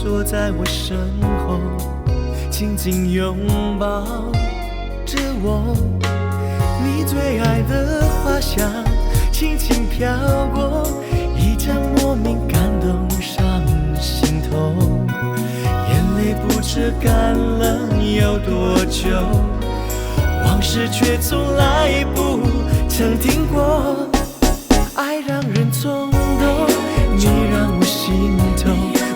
坐在我身后，紧紧拥抱着我。你最爱的花香轻轻飘过，一阵莫名感动上心头，眼泪不知干了有多久，往事却从来不曾停过。爱让人冲动，你让我心痛，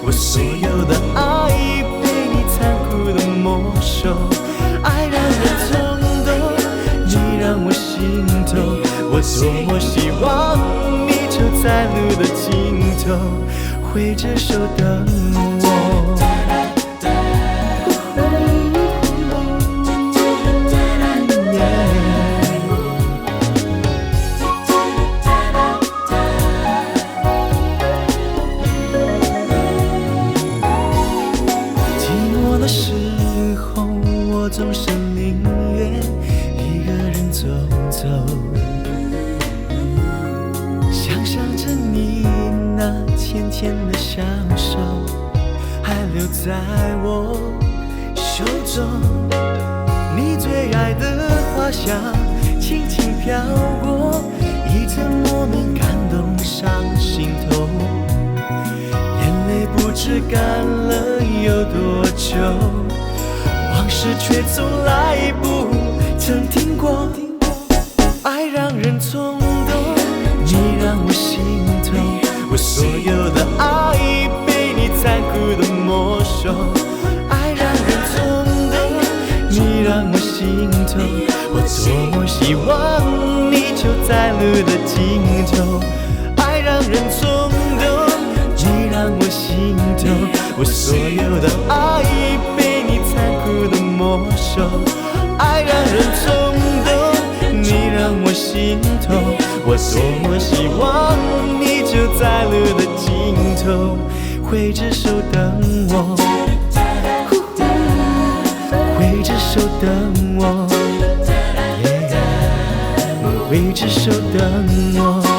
我所有的爱被你残酷的没收。爱让人冲动，你让我心痛，我多么希望你就在路的尽头，挥着手等我。总是宁愿一个人走走，想象着你那浅浅的小手还留在我手中，你最爱的花香轻轻飘过，一阵莫名感动上心头，眼泪不知干了有多久，往事却从来不曾停过。爱让人冲动，你让我心痛，我所有的爱被你残酷的没收。爱让人冲动，你让我心痛，我多么希望你就在路的尽头。爱让人冲动，你让我心痛，我所有的爱被你残酷的没收。爱让人冲动，你让我心痛，我多么希望你就在路的尽头，挥着手等我，挥着手等我，挥着手等我。